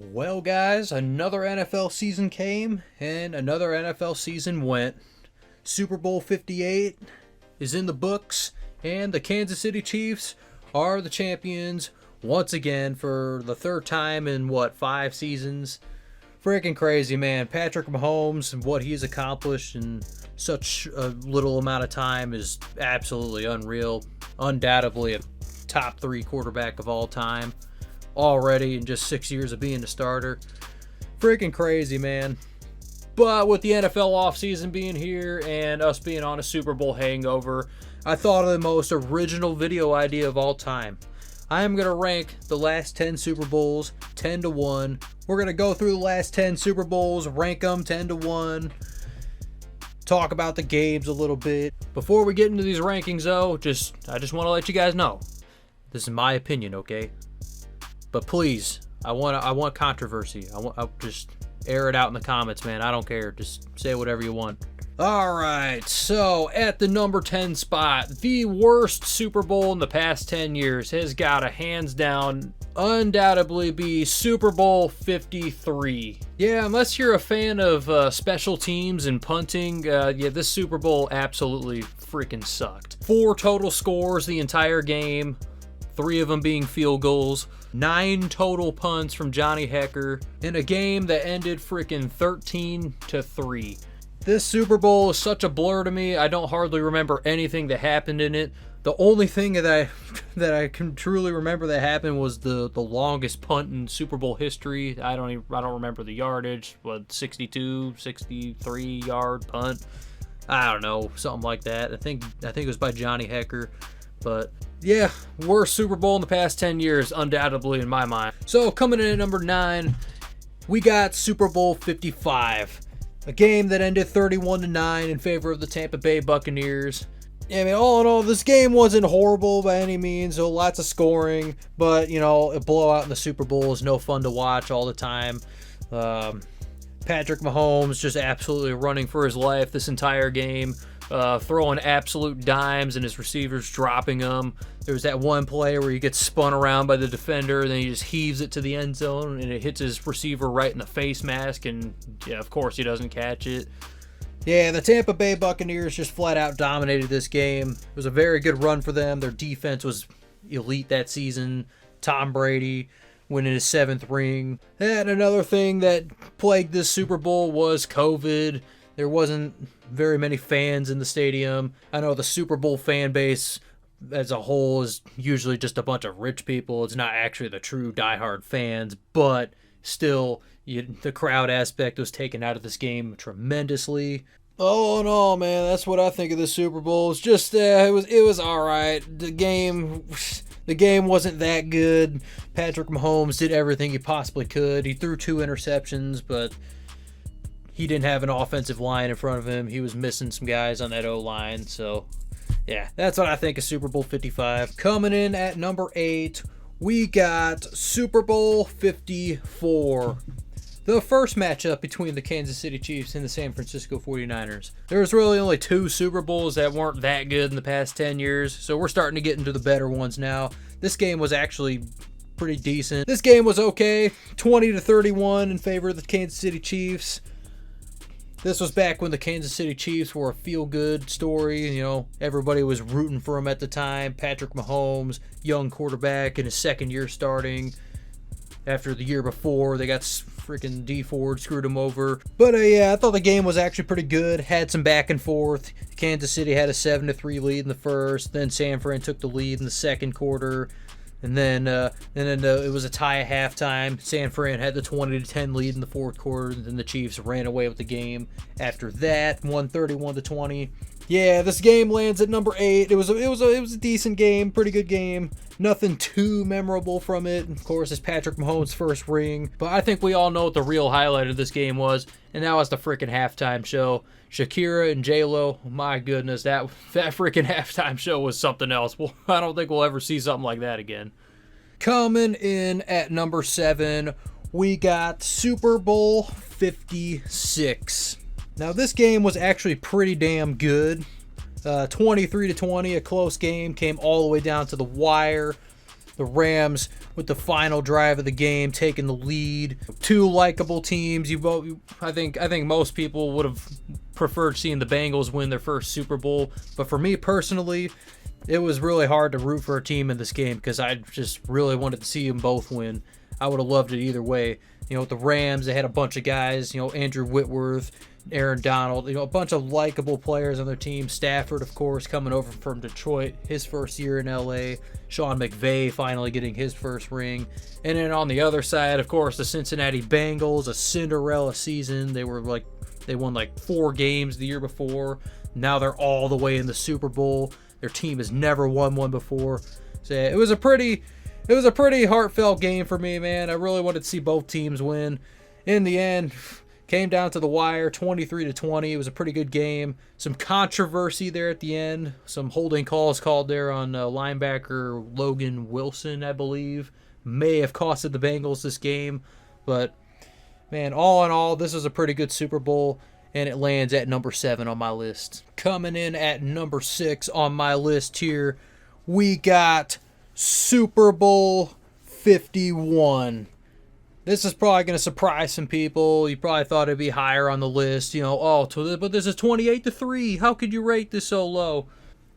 Well, guys, another NFL season came and another NFL season went. Super Bowl 58 is in the books, and the Kansas City Chiefs are the champions once again for the third time in 5 seasons. Freaking crazy, man. Patrick Mahomes and what he's accomplished in such a little amount of time is absolutely unreal. Undoubtedly a top 3 quarterback of all time already in just 6 years of being a starter. Freaking crazy, man. But with the NFL offseason being here and us being on a Super Bowl hangover, I thought of the most original video idea of all time. I am going to rank the last 10 Super Bowls 10 to 1. We're going to go through the last 10 Super Bowls, rank them 10 to 1, talk about the games a little bit. Before we get into these rankings, though, I just want to let you guys know, this is my opinion, okay? But please, I want controversy. I just air it out in the comments, man. I don't care. Just say whatever you want. All right, so at the number 10 spot, the worst Super Bowl in the past 10 years has got to hands down undoubtedly be Super Bowl 53. Yeah, unless you're a fan of special teams and punting, this Super Bowl absolutely freaking sucked. 4 total scores the entire game, 3 of them being field goals. 9 total punts from Johnny Hekker in a game that ended freaking 13-3. This Super Bowl is such a blur to me. I don't hardly remember anything that happened in it. The only thing that I can truly remember that happened was the longest punt in Super Bowl history. I don't remember the yardage. 63 yard punt. I don't know, something like that. I think it was by Johnny Hekker. But yeah, worst Super Bowl in the past 10 years, undoubtedly in my mind. So coming in at number 9, we got Super Bowl 55. A game that ended 31-9 in favor of the Tampa Bay Buccaneers. I mean, all in all, this game wasn't horrible by any means. So lots of scoring, but a blowout in the Super Bowl is no fun to watch all the time. Patrick Mahomes just absolutely running for his life this entire game. Throwing absolute dimes and his receivers dropping them. There was that one play where he gets spun around by the defender, and then he just heaves it to the end zone, and it hits his receiver right in the face mask, and yeah, of course he doesn't catch it. Yeah, the Tampa Bay Buccaneers just flat out dominated this game. It was a very good run for them. Their defense was elite that season. Tom Brady winning his 7th ring. And another thing that plagued this Super Bowl was COVID. There wasn't very many fans in the stadium. I know the Super Bowl fan base as a whole is usually just a bunch of rich people. It's not actually the true diehard fans, but still, the crowd aspect was taken out of this game tremendously. All in all, man, that's what I think of the Super Bowl. It's just it was all right. The game wasn't that good. Patrick Mahomes did everything he possibly could. He threw 2 interceptions, but he didn't have an offensive line in front of him. He was missing some guys on that O-line. So, yeah, that's what I think of Super Bowl 55. Coming in at number 8, we got Super Bowl 54. The first matchup between the Kansas City Chiefs and the San Francisco 49ers. There was really only 2 Super Bowls that weren't that good in the past 10 years, so we're starting to get into the better ones now. This game was actually pretty decent. This game was okay, 20-31 in favor of the Kansas City Chiefs. This was back when the Kansas City Chiefs were a feel-good story. Everybody was rooting for him at the time. Patrick Mahomes, young quarterback in his 2nd year starting. After the year before, they got freaking D Ford, screwed him over. But yeah, I thought the game was actually pretty good. Had some back and forth. Kansas City had a 7-3 lead in the first. Then San Fran took the lead in the second quarter. And then it was a tie at halftime. San Fran had the 20-10 lead in the fourth quarter. And then the Chiefs ran away with the game. After that, won 31-20. Yeah, this game lands at number 8. It was a decent game, pretty good game. Nothing too memorable from it. Of course, it's Patrick Mahomes' first ring. But I think we all know what the real highlight of this game was, and that was the freaking halftime show. Shakira and J-Lo, my goodness, that freaking halftime show was something else. Well, I don't think we'll ever see something like that again. Coming in at number 7, we got Super Bowl 56. Now, this game was actually pretty damn good. 23-20, a close game, came all the way down to the wire. The Rams with the final drive of the game, taking the lead. Two likable teams. I think most people would have preferred seeing the Bengals win their first Super Bowl, but for me personally, it was really hard to root for a team in this game because I just really wanted to see them both win. I would have loved it either way. With the Rams, they had a bunch of guys, Andrew Whitworth, Aaron Donald, a bunch of likable players on their team. Stafford, of course, coming over from Detroit, his first year in LA. Sean McVay finally getting his first ring. And then on the other side, of course, the Cincinnati Bengals, a Cinderella season. They won like 4 games the year before. Now they're all the way in the Super Bowl. Their team has never won one before. So yeah, it was a pretty heartfelt game for me, man. I really wanted to see both teams win. In the end, came down to the wire, 23-20. It was a pretty good game. Some controversy there at the end. Some holding calls called there on linebacker Logan Wilson, I believe. May have costed the Bengals this game. But, man, all in all, this was a pretty good Super Bowl. And it lands at number 7 on my list. Coming in at number 6 on my list here, we got Super Bowl 51. This is probably going to surprise some people. You probably thought it'd be higher on the list. But this is 28-3. How could you rate this so low?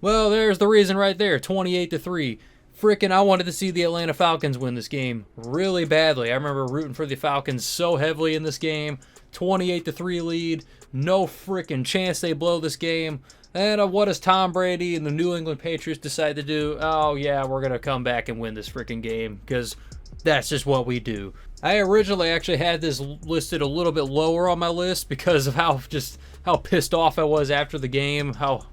Well, there's the reason right there, 28-3. Frickin' I wanted to see the Atlanta Falcons win this game really badly. I remember rooting for the Falcons so heavily in this game. 28-3 lead. No frickin' chance they blow this game. And what does Tom Brady and the New England Patriots decide to do? Oh, yeah, we're going to come back and win this frickin' game because that's just what we do. I originally actually had this listed a little bit lower on my list because of how pissed off I was after the game, how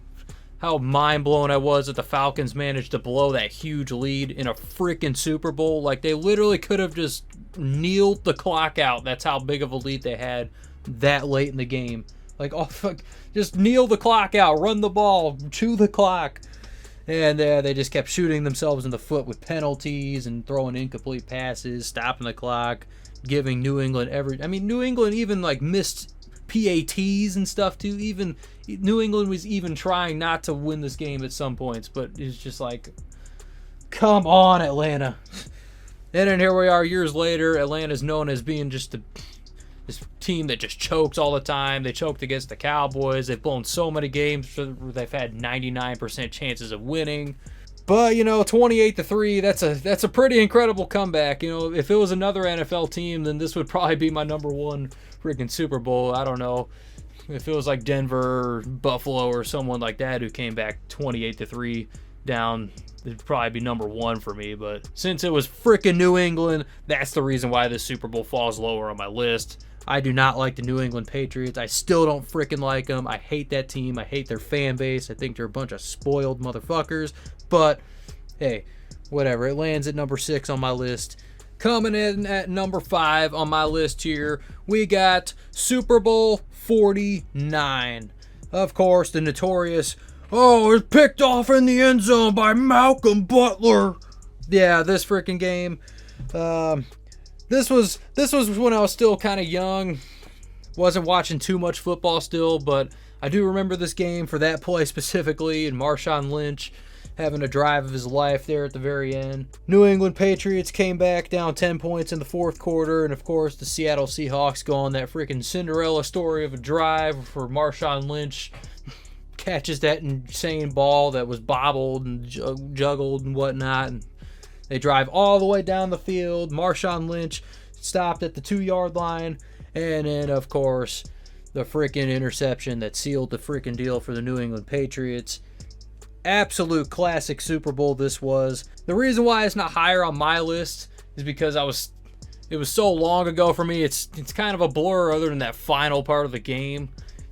mind-blown I was that the Falcons managed to blow that huge lead in a freaking Super Bowl. Like, they literally could have just kneeled the clock out. That's how big of a lead they had that late in the game. Like, oh, fuck, just kneel the clock out, run the ball, chew the clock. And they just kept shooting themselves in the foot with penalties and throwing incomplete passes, stopping the clock, giving New England New England even, like, missed PATs and stuff too. Even New England was even trying not to win this game at some points, but it's just like, come on, Atlanta. And then here we are years later. Atlanta's known as being just this team that just chokes all the time. They choked against the Cowboys. They've blown so many games where they've had 99% chances of winning. But 28-3, that's a pretty incredible comeback. If it was another NFL team, then this would probably be my number 1 freaking Super Bowl. I don't know if it was like Denver or Buffalo or someone like that who came back 28-3 down, it'd probably be number 1 for me. But since it was freaking New England, that's the reason why this Super Bowl falls lower on my list. I do not like the New England Patriots. I still don't freaking like them. I hate that team. I hate their fan base. I think they're a bunch of spoiled motherfuckers. But, hey, whatever. It lands at number 6 on my list. Coming in at number 5 on my list here, we got Super Bowl 49. Of course, the notorious, it's picked off in the end zone by Malcolm Butler. Yeah, this freaking game. This was when I was still kind of young. Wasn't watching too much football still, but I do remember this game for that play specifically, and Marshawn Lynch having a drive of his life there at the very end. New England Patriots came back down 10 points in the fourth quarter, and of course the Seattle Seahawks go on that freaking Cinderella story of a drive for Marshawn Lynch catches that insane ball that was bobbled and juggled and whatnot, and they drive all the way down the field. Marshawn Lynch stopped at the 2-yard line, and then of course the freaking interception that sealed the freaking deal for the New England Patriots. Absolute classic Super Bowl this was. The reason why it's not higher on my list is because it was so long ago for me. It's kind of a blur other than that final part of the game.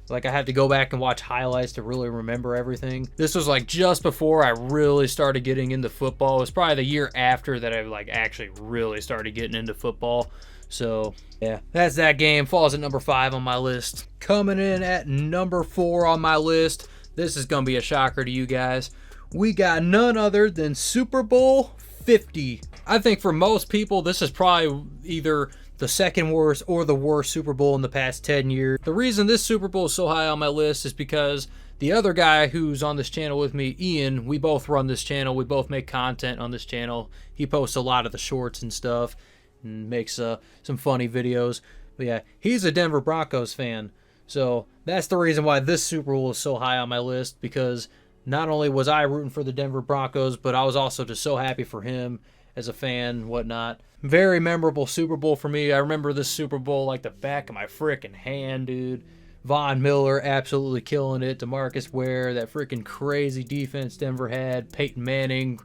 Like, I had to go back and watch highlights to really remember everything. This was like just before I really started getting into football. It was probably the year after that I like actually really started getting into football. So yeah, that's that game. Falls at number 5 on my list. Coming in at number 4 on my list. This is going to be a shocker to you guys. We got none other than Super Bowl 50. I think for most people, this is probably either the second worst or the worst Super Bowl in the past 10 years. The reason this Super Bowl is so high on my list is because the other guy who's on this channel with me, Ian, we both run this channel. We both make content on this channel. He posts a lot of the shorts and stuff and makes some funny videos. But yeah, he's a Denver Broncos fan. So that's the reason why this Super Bowl is so high on my list, because not only was I rooting for the Denver Broncos, but I was also just so happy for him as a fan and whatnot. Very memorable Super Bowl for me. I remember this Super Bowl like the back of my freaking hand, dude. Von Miller absolutely killing it. DeMarcus Ware, that freaking crazy defense Denver had. Peyton Manning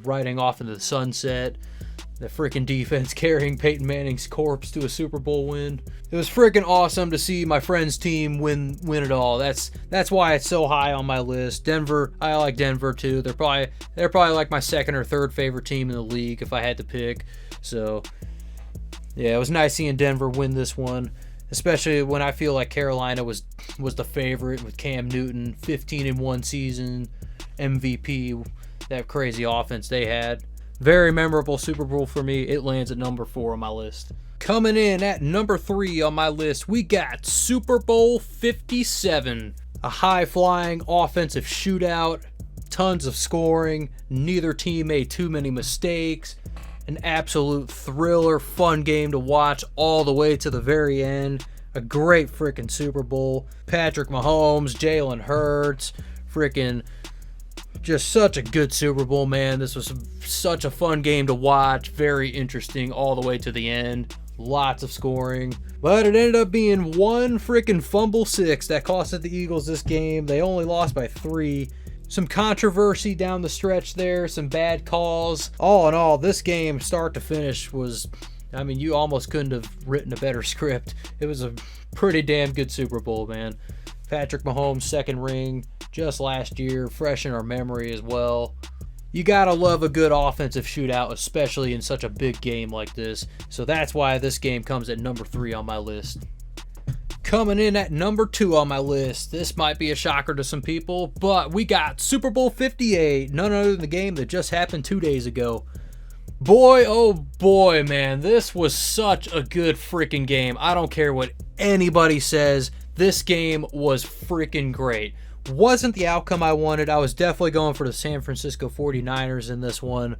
riding off into the sunset. The freaking defense carrying Peyton Manning's corpse to a Super Bowl win. It was freaking awesome to see my friend's team win it all. That's why it's so high on my list. Denver, I like Denver too. They're probably like my second or third favorite team in the league if I had to pick. So yeah, it was nice seeing Denver win this one, especially when I feel like Carolina was the favorite with Cam Newton, 15-1 season, MVP, that crazy offense they had. Very memorable Super Bowl for me. It lands at number 4 on my list. Coming in at number 3 on my list, we got Super Bowl 57. A high-flying offensive shootout, tons of scoring, neither team made too many mistakes, an absolute thriller, fun game to watch all the way to the very end. A great freaking Super Bowl. Patrick Mahomes, Jalen Hurts, freaking just such a good Super Bowl, man. This was such a fun game to watch. Very interesting all the way to the end. Lots of scoring. But it ended up being one freaking fumble 6 that costed the Eagles this game. They only lost by 3. Some controversy down the stretch there. Some bad calls. All in all, this game, start to finish, was... I mean, you almost couldn't have written a better script. It was a pretty damn good Super Bowl, man. Patrick Mahomes' second ring just last year, fresh in our memory as well. You gotta love a good offensive shootout, especially in such a big game like this. So that's why this game comes at number 3 on my list. Coming in at number 2 on my list, this might be a shocker to some people, but we got Super Bowl 58, none other than the game that just happened 2 days ago. Boy, oh boy, man, this was such a good freaking game. I don't care what anybody says. This game was freaking great. Wasn't the outcome I wanted. I was definitely going for the San Francisco 49ers in this one.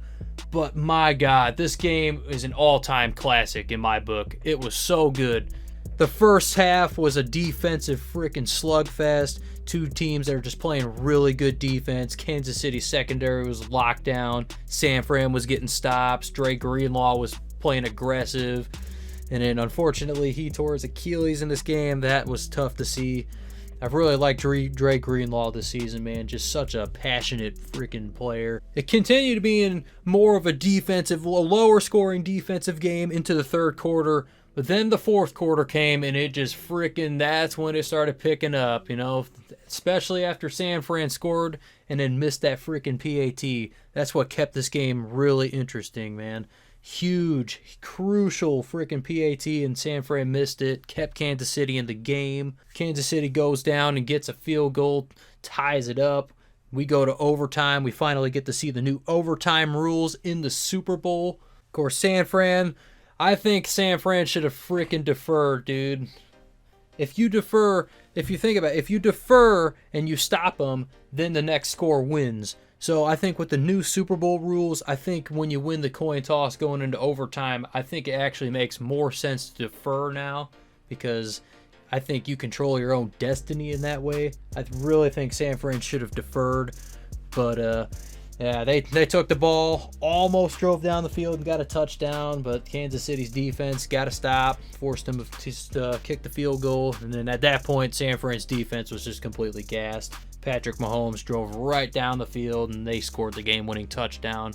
But my God, this game is an all-time classic in my book. It was so good. The first half was a defensive freaking slugfest. Two teams that are just playing really good defense. Kansas City secondary was locked down. San Fran was getting stops. Dre Greenlaw was playing aggressive. And then, unfortunately, he tore his Achilles in this game. That was tough to see. I've really liked Dre Greenlaw this season, man. Just such a passionate freaking player. It continued to be in more of a defensive, lower scoring defensive game into the third quarter. But then the fourth quarter came, and it just freaking, that's when it started picking up, you know. Especially after San Fran scored and then missed that freaking PAT. That's what kept this game really interesting, man. Huge, crucial freaking PAT, and San Fran missed it, kept Kansas City in the game. Kansas City goes down and gets a field goal, ties it up. We go to overtime. We finally get to see the new overtime rules in the Super Bowl. Of course, San Fran, I think San Fran should have freaking deferred, dude. If you defer and you stop them, then the next score wins. So I think with the new Super Bowl rules, I think when you win the coin toss going into overtime, I think it actually makes more sense to defer now, because I think you control your own destiny in that way. I really think San Fran should have deferred, but yeah, they took the ball, almost drove down the field and got a touchdown, but Kansas City's defense got to stop, forced them to kick the field goal, and then at that point, San Fran's defense was just completely gassed. Patrick Mahomes drove right down the field, and they scored the game-winning touchdown,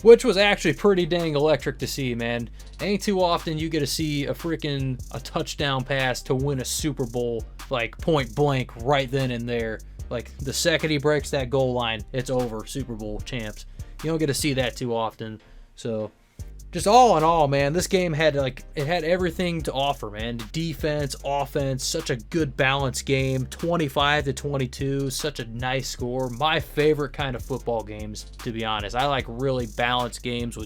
which was actually pretty dang electric to see, man. Ain't too often you get to see a touchdown pass to win a Super Bowl, like point blank, right then and there. Like, the second he breaks that goal line, it's over, Super Bowl champs. You don't get to see that too often. So, just all in all, man, this game had everything to offer, man. Defense, offense, such a good balanced game. 25-22, such a nice score. My favorite kind of football games, to be honest. I like really balanced games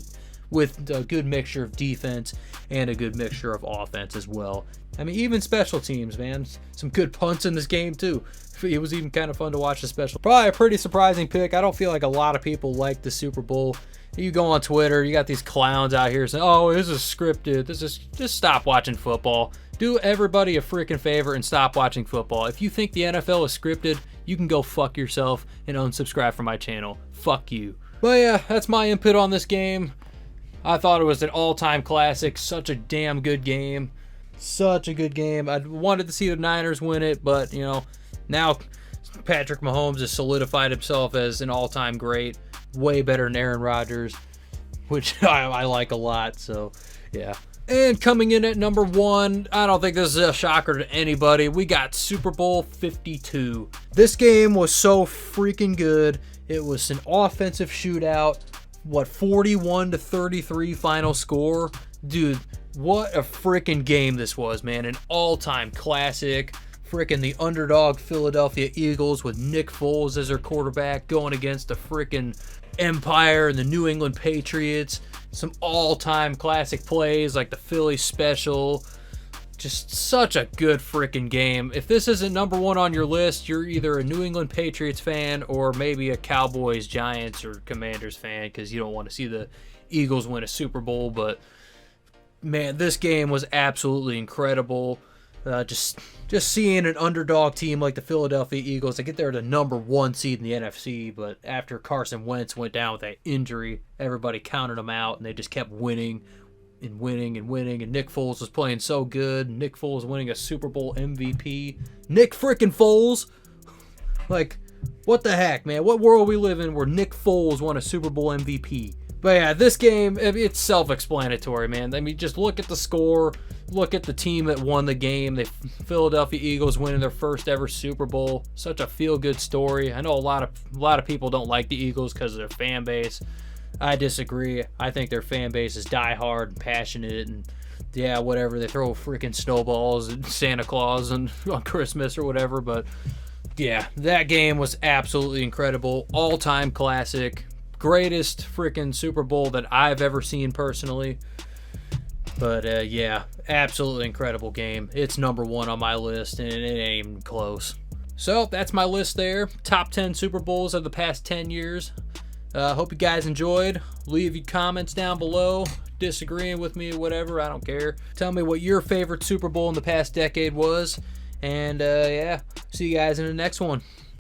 with a good mixture of defense and a good mixture of offense as well. I mean, even special teams, man. Some good punts in this game, too. It was even kind of fun to watch the special. Probably a pretty surprising pick. I don't feel like a lot of people like the Super Bowl. You go on Twitter, you got these clowns out here saying, oh, this is scripted. Just stop watching football. Do everybody a freaking favor and stop watching football. If you think the NFL is scripted, you can go fuck yourself and unsubscribe from my channel. Fuck you. But yeah, that's my input on this game. I thought it was an all-time classic. Such a damn good game. Such a good game. I wanted to see the Niners win it, but, you know, now Patrick Mahomes has solidified himself as an all-time great. Way better than Aaron Rodgers, which I like a lot. So, yeah. And coming in at number 1, I don't think this is a shocker to anybody. We got Super Bowl 52. This game was so freaking good. It was an offensive shootout. 41-33 final score? Dude, what a freaking game this was, man. An all-time classic. Freaking the underdog Philadelphia Eagles with Nick Foles as their quarterback going against the freaking Empire and the New England Patriots. Some all-time classic plays like the Philly special. Just such a good freaking game. If this isn't number 1 on your list, you're either a New England Patriots fan or maybe a Cowboys, Giants, or Commanders fan because you don't want to see the Eagles win a Super Bowl. But, man, this game was absolutely incredible. Just seeing an underdog team like the Philadelphia Eagles, they get there the number 1 seed in the NFC, but after Carson Wentz went down with that injury, everybody counted them out, and they just kept winning and winning and winning, and Nick Foles was playing so good. Nick Foles winning a Super Bowl MVP. Nick frickin' Foles! Like, what the heck, man? What world we live in where Nick Foles won a Super Bowl MVP? But yeah, this game, it's self-explanatory, man. I mean, just look at the score. Look at the team that won the game. The Philadelphia Eagles winning their first ever Super Bowl. Such a feel-good story. I know a lot of people don't like the Eagles because of their fan base. I disagree. I think their fan base is diehard and passionate, and yeah, whatever. They throw freaking snowballs at Santa Claus and on Christmas or whatever. But yeah, that game was absolutely incredible. All-time classic. Greatest freaking Super Bowl that I've ever seen personally. But yeah, absolutely incredible game. It's number 1 on my list, and it ain't even close. So that's my list there. Top 10 Super Bowls of the past 10 years. Hope you guys enjoyed. Leave your comments down below. Disagreeing with me, whatever, I don't care. Tell me what your favorite Super Bowl in the past decade was. And yeah, see you guys in the next one.